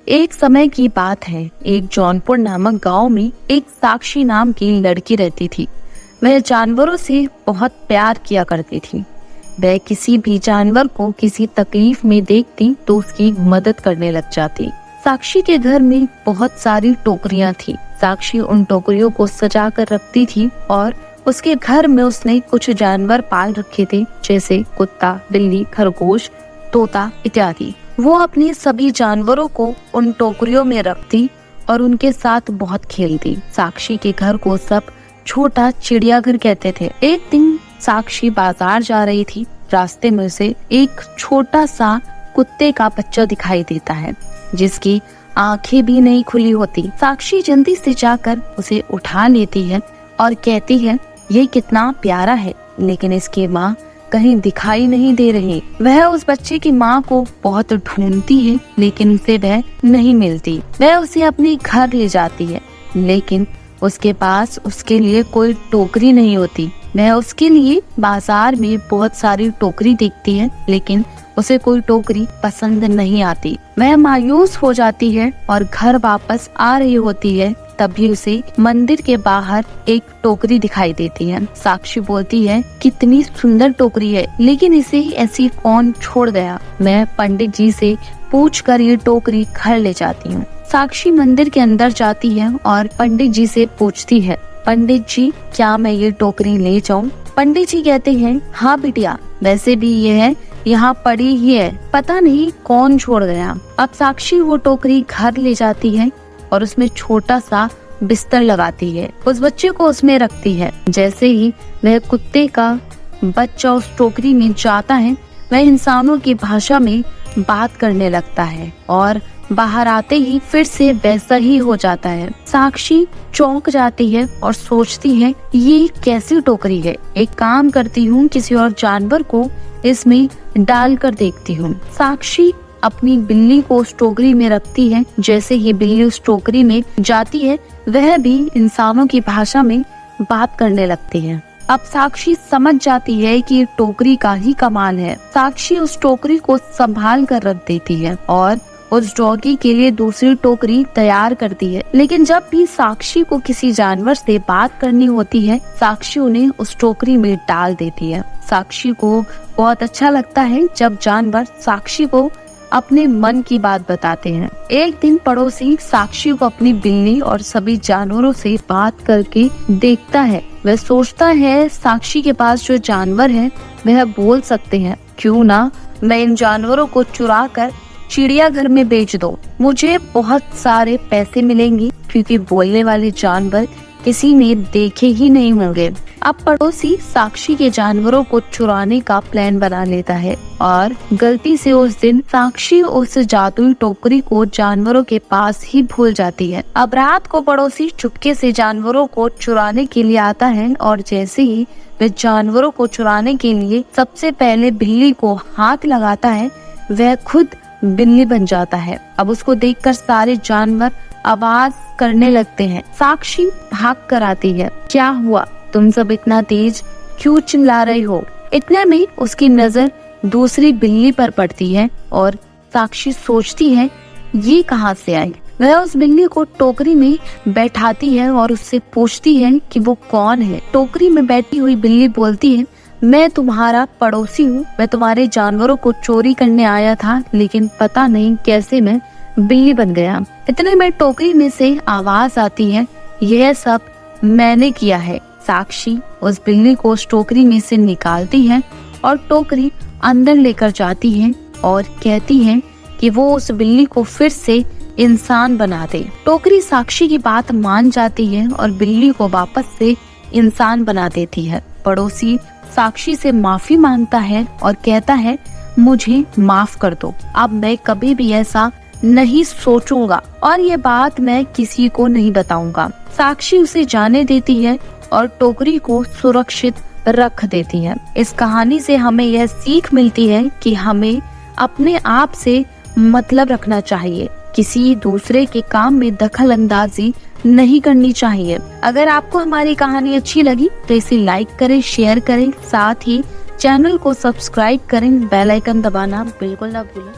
एक समय की बात है, एक जौनपुर नामक गांव में एक साक्षी नाम की लड़की रहती थी। वह जानवरों से बहुत प्यार किया करती थी। वह किसी भी जानवर को किसी तकलीफ में देखती तो उसकी मदद करने लग जाती। साक्षी के घर में बहुत सारी टोकरियां थी। साक्षी उन टोकरियों को सजा कर रखती थी और उसके घर में उसने कुछ जानवर पाल रखे थे, जैसे कुत्ता, बिल्ली, खरगोश, तोता इत्यादि। वो अपने सभी जानवरों को उन टोकरियों में रखती और उनके साथ बहुत खेलती। साक्षी के घर को सब छोटा चिड़ियाघर कहते थे। एक दिन साक्षी बाजार जा रही थी। रास्ते में उसे एक छोटा सा कुत्ते का बच्चा दिखाई देता है, जिसकी आंखें भी नहीं खुली होती। साक्षी जल्दी से जाकर उसे उठा लेती है और कहती है, ये कितना प्यारा है, लेकिन इसकी माँ कहीं दिखाई नहीं दे रही। वह उस बच्चे की माँ को बहुत ढूंढती है, लेकिन उसे वह नहीं मिलती। वह उसे अपने घर ले जाती है, लेकिन उसके पास उसके लिए कोई टोकरी नहीं होती। वह उसके लिए बाजार में बहुत सारी टोकरी देखती है, लेकिन उसे कोई टोकरी पसंद नहीं आती। वह मायूस हो जाती है और घर वापस आ रही होती है। तभी उसे मंदिर के बाहर एक टोकरी दिखाई देती है। साक्षी बोलती है, कितनी सुंदर टोकरी है, लेकिन इसे ऐसी कौन छोड़ गया। मैं पंडित जी से पूछकर ये टोकरी घर ले जाती हूँ। साक्षी मंदिर के अंदर जाती है और पंडित जी से पूछती है, पंडित जी, क्या मैं ये टोकरी ले जाऊँ? पंडित जी कहते हैं, हाँ बिटिया, वैसे भी ये है यहाँ पड़ी ही है, पता नहीं कौन छोड़ गया। अब साक्षी वो टोकरी घर ले जाती है और उसमें छोटा सा बिस्तर लगाती है। उस बच्चे को उसमें रखती है। जैसे ही वह कुत्ते का बच्चा उस टोकरी में जाता है, वह इंसानों की भाषा में बात करने लगता है और बाहर आते ही फिर से वैसा ही हो जाता है। साक्षी चौंक जाती है और सोचती है, ये कैसी टोकरी है। एक काम करती हूँ, किसी और जानवर को इसमें डाल कर देखती हूँ। साक्षी अपनी बिल्ली को उस टोकरी में रखती है। जैसे ही बिल्ली उस टोकरी में जाती है, वह भी इंसानों की भाषा में बात करने लगती है। अब साक्षी समझ जाती है कि टोकरी का ही कमाल है। साक्षी उस टोकरी को संभाल कर रख देती है और उस डॉगी के लिए दूसरी टोकरी तैयार करती है। लेकिन जब भी साक्षी को किसी जानवर से बात करनी होती है, साक्षी उन्हें उस टोकरी में डाल देती है। साक्षी को बहुत अच्छा लगता है जब जानवर साक्षी को अपने मन की बात बताते हैं। एक दिन पड़ोसी साक्षी को अपनी बिल्ली और सभी जानवरों से बात करके देखता है। वह सोचता है, साक्षी के पास जो जानवर है वह बोल सकते हैं, क्यों ना मैं इन जानवरों को चुरा कर चिड़ियाघर में बेच दो। मुझे बहुत सारे पैसे मिलेंगे, क्योंकि बोलने वाले जानवर किसी ने देखे ही नहीं होंगे। अब पड़ोसी साक्षी के जानवरों को चुराने का प्लान बना लेता है और गलती से उस दिन साक्षी उस जादुई टोकरी को जानवरों के पास ही भूल जाती है। अब रात को पड़ोसी चुपके से जानवरों को चुराने के लिए आता है और जैसे ही वह जानवरों को चुराने के लिए सबसे पहले बिल्ली को हाथ लगाता है, वह खुद बिल्ली बन जाता है। अब उसको देखकर सारे जानवर आवाज करने लगते हैं। साक्षी भाग कर आती है, क्या हुआ, तुम सब इतना तेज क्यों चिल्ला रहे हो? इतने में उसकी नजर दूसरी बिल्ली पर पड़ती है और साक्षी सोचती है, ये कहाँ से आई। वह उस बिल्ली को टोकरी में बैठाती है और उससे पूछती है कि वो कौन है। टोकरी में बैठी हुई बिल्ली बोलती है, मैं तुम्हारा पड़ोसी हूँ। मैं तुम्हारे जानवरों को चोरी करने आया था, लेकिन पता नहीं कैसे मैं बिल्ली बन गया। इतने में टोकरी में से आवाज आती है, यह सब मैंने किया है। साक्षी उस बिल्ली को उस टोकरी में से निकालती है और टोकरी अंदर लेकर जाती है और कहती है कि वो उस बिल्ली को फिर से इंसान बना दे। टोकरी साक्षी की बात मान जाती है और बिल्ली को वापस से इंसान बना देती है। पड़ोसी साक्षी से माफी मांगता है और कहता है, मुझे माफ कर दो, अब मैं कभी भी ऐसा नहीं सोचूंगा और ये बात मैं किसी को नहीं बताऊंगा। साक्षी उसे जाने देती है और टोकरी को सुरक्षित रख देती है। इस कहानी से हमें यह सीख मिलती है कि हमें अपने आप से मतलब रखना चाहिए, किसी दूसरे के काम में दखल अंदाजी नहीं करनी चाहिए। अगर आपको हमारी कहानी अच्छी लगी तो इसे लाइक करें, शेयर करें, साथ ही चैनल को सब्सक्राइब करें, बेल आइकन दबाना बिल्कुल ना भूलें।